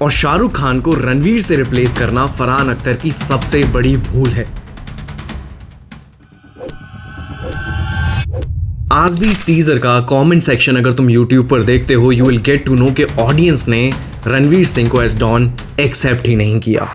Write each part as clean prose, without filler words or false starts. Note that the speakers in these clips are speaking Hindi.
और शाहरुख खान को रणवीर से रिप्लेस करना फरहान अख्तर की सबसे बड़ी भूल है। आज भी इस टीजर का कमेंट सेक्शन अगर तुम YouTube पर देखते हो, you will get to know कि ऑडियंस ने रणवीर सिंह को एज डॉन एक्सेप्ट ही नहीं किया।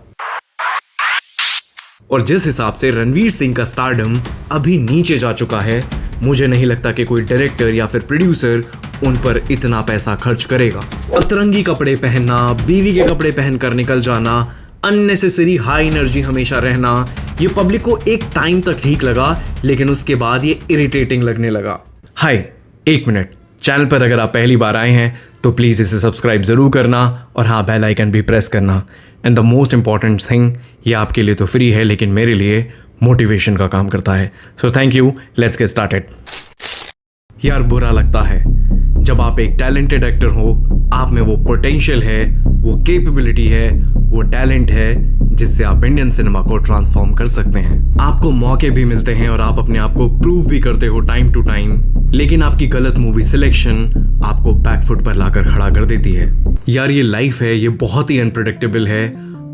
और जिस हिसाब से रणवीर सिंह का स्टारडम अभी नीचे जा चुका है, मुझे नहीं लगता कि कोई डायरेक्टर या फिर प्रोड्यूसर उन पर इतना पैसा खर्च करेगा। अतरंगी कपड़े पहनना, बीवी के कपड़े पहनकर निकल जाना, अननेसेसरी हाई एनर्जी हमेशा रहना, ये पब्लिक को एक टाइम तक ठीक लगा, लेकिन उसके बाद ये इरिटेटिंग लगने लगा। हाय, एक मिनट, चैनल पर अगर आप पहली बार आए हैं तो प्लीज़ इसे सब्सक्राइब ज़रूर करना और हाँ, बेल आइकन भी प्रेस करना। And the most important thing, ये आपके लिए तो फ्री है लेकिन मेरे लिए मोटिवेशन का काम करता है। So thank you, let's get started. यार, बुरा लगता है जब आप एक टैलेंटेड एक्टर हो, आप में वो पोटेंशियल है, वो कैपेबिलिटी है, वो टैलेंट है जिससे आप इंडियन सिनेमा को ट्रांसफॉर्म कर सकते हैं। आपको मौके भी मिलते हैं और आप अपने आप को प्रूव भी करते हो टाइम टू टाइम, लेकिन आपकी गलत मूवी सिलेक्शन आपको बैकफुट पर लाकर खड़ा कर देती है। यार, ये लाइफ है, ये बहुत ही अनप्रेडिक्टेबल है।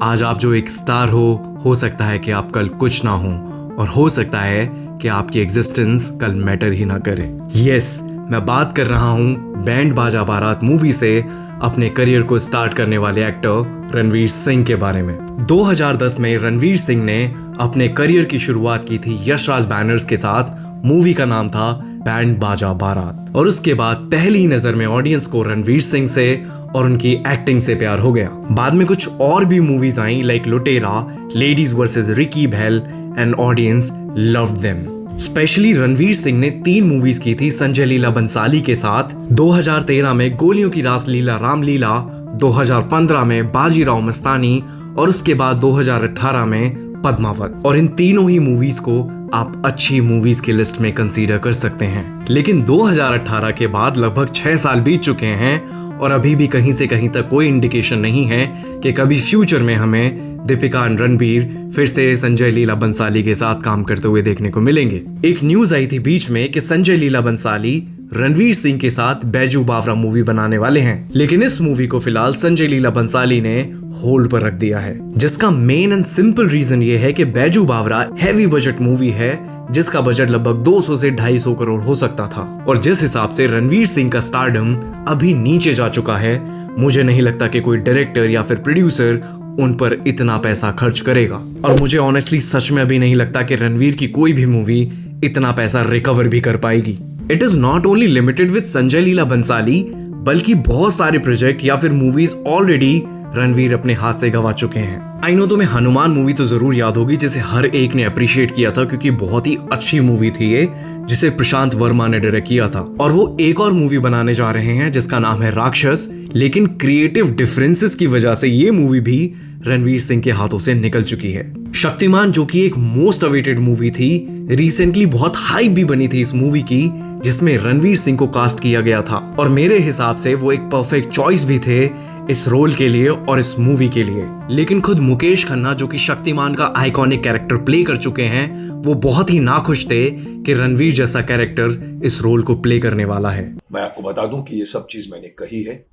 आज आप जो एक स्टार हो सकता है कि आप कल कुछ ना हो, और हो सकता है कि आपकी एग्जिस्टेंस कल मैटर ही ना करे। यस, मैं बात कर रहा हूं बैंड बाजा बारात मूवी से अपने करियर को स्टार्ट करने वाले एक्टर रणवीर सिंह के बारे में। 2010 में रणवीर सिंह ने अपने करियर की शुरुआत की थी यश राज बैनर्स के साथ। मूवी का नाम था बैंड बाजा बारात, और उसके बाद पहली नजर में ऑडियंस को रणवीर सिंह से और उनकी एक्टिंग से प्यार हो गया। बाद में कुछ और भी मूवीज आई like Lootera, ladies versus Ricky Bahl, and audience loved them. Specially Ranveer Singh ने 3 मूवीज की थी संजय लीला बंसाली के साथ। 2013 में गोलियों की रासलीला रामलीला, 2015 में बाजीराव मस्तानी, और उसके बाद 2018 में पद्मावत। और इन तीनों ही मूवीज को आप अच्छी मूवीज की लिस्ट में कंसीडर कर सकते हैं। लेकिन 2018 के बाद लगभग 6 साल बीत चुके हैं और अभी भी कहीं से कहीं तक कोई इंडिकेशन नहीं है कि कभी फ्यूचर में हमें दीपिका और रणवीर फिर से संजय लीला बंसाली के साथ काम करते हुए देखने को मिलेंगे। एक न्यूज आई थी बीच में कि संजय लीला बंसाली रणवीर सिंह के साथ बैजू बावरा मूवी बनाने वाले हैं, लेकिन इस मूवी को फिलहाल संजय लीला बंसाली ने होल्ड पर रख दिया है, जिसका मेन एंड सिंपल रीजन ये है कि बैजू बावरा हैवी बजट मूवी है जिसका बजट लगभग 200 से 250 करोड़ हो सकता था। और जिस हिसाब से रणवीर सिंह का स्टारडम अभी नीचे जा चुका है, मुझे नहीं लगता कि कोई डायरेक्टर या फिर प्रोड्यूसर उन पर इतना पैसा खर्च करेगा। और मुझे ऑनेस्टली सच में अभी नहीं लगता कि रणवीर की कोई भी मूवी इतना पैसा रिकवर भी कर पाएगी। It is not only limited with Sanjay Leela Bhansali, बल्कि बहुत सारे प्रोजेक्ट या फिर मूवीज ऑलरेडी रणवीर अपने हाथ से गवा चुके हैं। आई नो तुम्हें हनुमान मूवी तो जरूर याद होगी, जिसे हर एक ने अप्रिशिएट किया था क्योंकि बहुत ही अच्छी मूवी थी ये, जिसे प्रशांत वर्मा ने डायरेक्ट किया था। और वो एक और मूवी बनाने जा रहे हैं जिसका नाम है राक्षस, लेकिन क्रिएटिव डिफरेंसेस की वजह से ये मूवी भी रणवीर सिंह के हाथों से निकल चुकी है। शक्तिमान, जो कि एक मोस्ट अवेटेड मूवी थी, रिसेंटली बहुत हाइप भी बनी थी इस मूवी की, जिसमें रणवीर सिंह को कास्ट किया गया था, और मेरे हिसाब से वो एक परफेक्ट चॉइस भी थे इस रोल के लिए और इस मूवी के लिए। लेकिन खुद मुकेश खन्ना, जो कि शक्तिमान का आइकॉनिक कैरेक्टर प्ले कर चुके हैं, वो बहुत ही नाखुश थे कि रणवीर जैसा कैरेक्टर इस रोल को प्ले करने वाला है। मैं आपको बता दूं कि ये सब चीज मैंने कही है,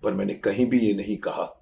पर मैंने कहीं भी ये नहीं कहा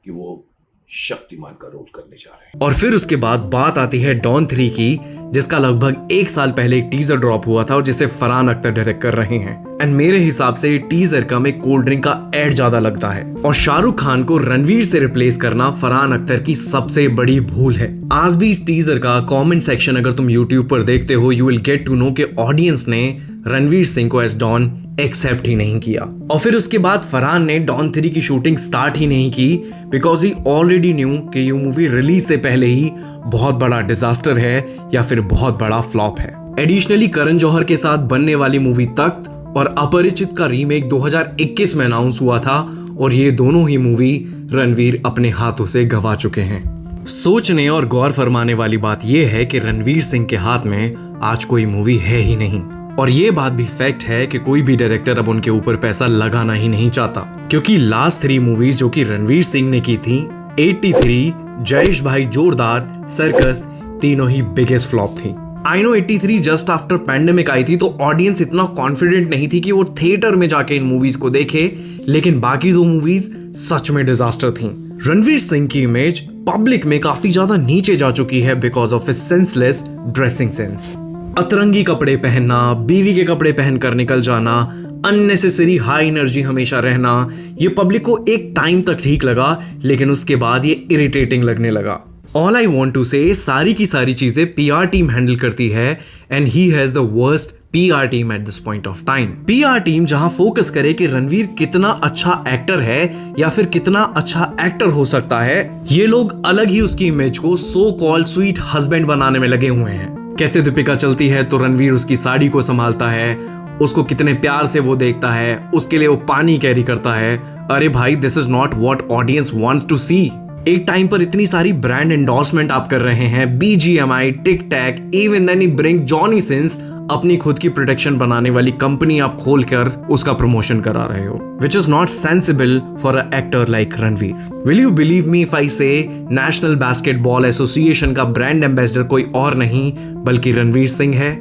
कि वो शक्तिमान का रोल करने जा रहे हैं। और फिर उसके बाद बात आती है डॉन 3 की, जिसका लगभग 1 साल पहले एक टीजर ड्रॉप हुआ था और जिसे फरहान अख्तर डायरेक्ट कर रहे हैं। एंड मेरे हिसाब से ये टीजर कम एक कोल्ड ड्रिंक का एड ज्यादा लगता है। और शाहरुख खान को रणवीर से रिप्लेस करना फरहान अख्तर की सबसे बड़ी भूल है। आज भी इस टीजर का कमेंट सेक्शन अगर तुम YouTube पर देखते हो, you will get to know कि ऑडियंस ने रणवीर सिंह को एज डॉन एक्सेप्ट ही नहीं किया। और फिर उसके बाद फरहान ने डॉन 3 की शूटिंग स्टार्ट ही नहीं की, बिकॉज ही ऑलरेडी न्यू कि ये मूवी रिलीज से पहले ही बहुत बड़ा डिजास्टर है या फिर बहुत बड़ा फ्लॉप है। एडिशनली करण जौहर के साथ बनने वाली मूवी तख्त और अपरिचित का रीमेक 2021 में अनाउंस हुआ था, और ये दोनों ही मूवी रणवीर अपने हाथों से गवा चुके हैं। सोचने और गौर फरमाने वाली बात यह है कि रणवीर सिंह के हाथ में आज कोई मूवी है ही नहीं, और ये बात भी फैक्ट है कि कोई भी डायरेक्टर अब उनके ऊपर पैसा लगाना ही नहीं चाहता, क्योंकि लास्ट 3 मूवीज जो कि रणवीर सिंह ने की थी, 83, जयेश भाई जोरदार, सर्कस, तीनों ही बिगेस्ट फ्लॉप थी। I know 83 just after pandemic आई थी, तो ऑडियंस इतना कॉन्फिडेंट नहीं थी कि वो थिएटर में जाके इन मूवीज को देखे, लेकिन बाकी दो मूवीज सच में डिजास्टर थी। रणवीर सिंह की इमेज पब्लिक में काफी ज्यादा नीचे जा चुकी है because of his senseless dressing sense. अतरंगी कपड़े पहनना, बीवी के कपड़े पहनकर निकल जाना, अननेसेसरी हाई एनर्जी हमेशा रहना, ये पब्लिक को एक टाइम तक ठीक लगा, लेकिन उसके बाद ये इरिटेटिंग लगने लगा। ऑल आई वॉन्ट टू से सारी की सारी चीजें PR टीम हैंडल करती है and he has the worst PR team at this point of time. PR team जहां फोकस करे कि रणवीर कितना अच्छा एक्टर है या फिर कितना अच्छा एक्टर हो सकता है, ये लोग अलग ही उसकी इमेज को सो कॉल्ड स्वीट हस्बैंड बनाने में लगे हुए हैं। कैसे दीपिका चलती है तो रणवीर उसकी साड़ी को संभालता है, उसको कितने प्यार से वो देखता है, उसके लिए वो पानी कैरी करता है। अरे भाई, this is not what audience wants to see. एक टाइम पर इतनी सारी ब्रांड एंडोर्समेंट आप कर रहे हैं, BGMI, TikTok, even then he bring Johnny Sins, अपनी खुद की प्रोडक्शन बनाने वाली कंपनी आप खोलकर उसका प्रमोशन करा रहे हो, which is not sensible for a actor like Ranveer. Will you believe me if I से नेशनल बास्केटबॉल एसोसिएशन का ब्रांड एम्बेसडर कोई और नहीं बल्कि रणवीर सिंह है।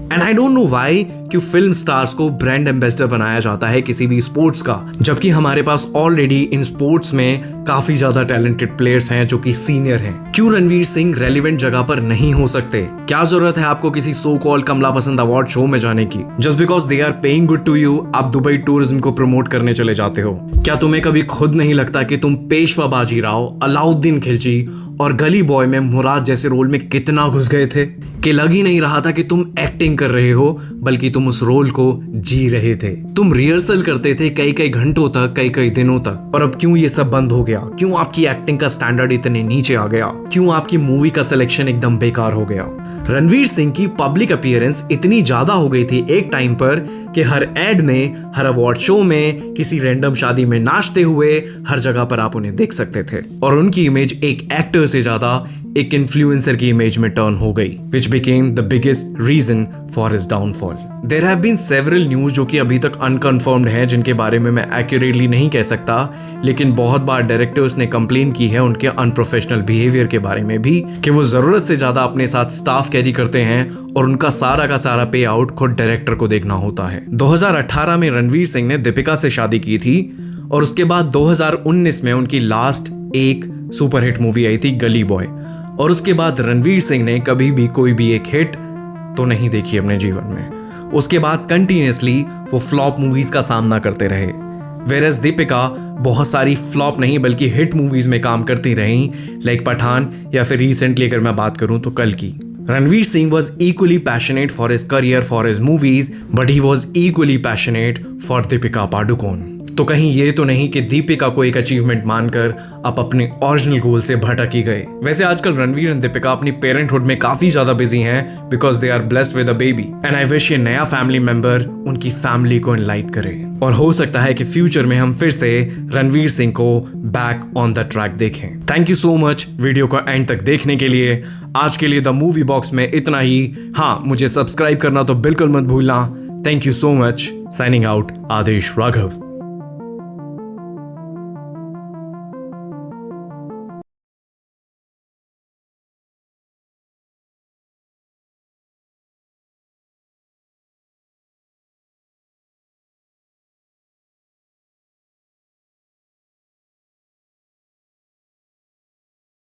And I don't know why कि फिल्म स्टार्स को ब्रांड एम्बेसडर बनाया जाता है किसी भी स्पोर्ट्स का, जबकि हमारे पास ऑलरेडी इन स्पोर्ट्स में काफी ज्यादा टैलेंटेड प्लेयर्स हैं जो कि सीनियर हैं। क्यों रणवीर सिंह रेलेवेंट जगह पर नहीं हो सकते? क्या जरूरत है आपको किसी सो कॉल्ड कमला पसंद अवार्ड शो में जाने की? Just because they are paying good to you, आप दुबई टूरिज्म को प्रमोट करने चले जाते हो। क्या तुम्हें कभी खुद नहीं लगता कि तुम पेशवा बाजीराव, अलाउद्दीन खिलजी और गली बॉय में मुराद जैसे रोल में कितना घुस गए थे कि लग ही नहीं रहा था कि तुम एक्टिंग कर रहे हो, बल्कि तुम उस रोल को जी रहे थे। तुम रिहर्सल करते थे कई कई घंटों तक, कई कई दिनों तक। और अब क्यों ये सब बंद हो गया? क्यों आपकी एक्टिंग का स्टैंडर्ड इतने नीचे आ गया? क्यों आपकी मूवी का सिलेक्शन एकदम बेकार हो गया? रणवीर सिंह की पब्लिक अपीयरेंस इतनी ज्यादा हो गई थी एक टाइम पर कि हर एड में, हर अवार्ड शो में, किसी रैंडम शादी में नाचते हुए हर जगह पर आप उन्हें देख सकते थे। और उनकी इमेज एक एक्टर से ज्यादा एक इन्फ्लुएंसर की इमेज में टर्न हो गई, which became the biggest reason for his downfall. There have been several news जो कि अभी तक unconfirmed हैं, जिनके बारे में मैं accurately नहीं कह सकता, लेकिन बहुत बार डायरेक्टर्स ने कंप्लेन की है उनके अनप्रोफेशनल बिहेवियर के बारे में भी, कि वो जरूरत से ज्यादा अपने साथ स्टाफ कैरी करते हैं और उनका सारा का सारा पे आउट खुद डायरेक्टर को देखना होता है। 2018 में रणवीर सिंह ने दीपिका से शादी की थी और उसके बाद 2019 में उनकी लास्ट एक सुपरहिट मूवी आई थी गली बॉय, और उसके बाद रणवीर सिंह ने कभी भी कोई भी एक हिट तो नहीं देखी अपने जीवन में। उसके बाद कंटिन्यूअसली वो फ्लॉप मूवीज का सामना करते रहे, वेरएस दीपिका बहुत सारी फ्लॉप नहीं बल्कि हिट मूवीज में काम करती रही, लाइक पठान, या फिर रिसेंटली अगर मैं बात करूं तो कल की। Ranveer Singh was equally passionate for his career, for his movies, but he was equally passionate for Deepika Padukone. तो कहीं ये तो नहीं कि दीपिका को एक अचीवमेंट मानकर आप अपने ओरिजिनल गोल से भटक ही गए। वैसे आजकल रणवीर एंड दीपिका अपनी पेरेंटहुड में काफी ज्यादा बिजी हैं because they are blessed with a baby, and I wish ये नया फैमिली मेंबर उनकी फैमिली को एनलाइट करे, और हो सकता है कि फ्यूचर में हम फिर से रणवीर सिंह को बैक ऑन द ट्रैक देखें। Thank you so much video को एंड तक देखने के लिए। आज के लिए द मूवी बॉक्स में इतना ही। हाँ, मुझे सब्सक्राइब करना तो बिल्कुल मत भूलना। Thank you so much. Signing out, Aadesh Raghav.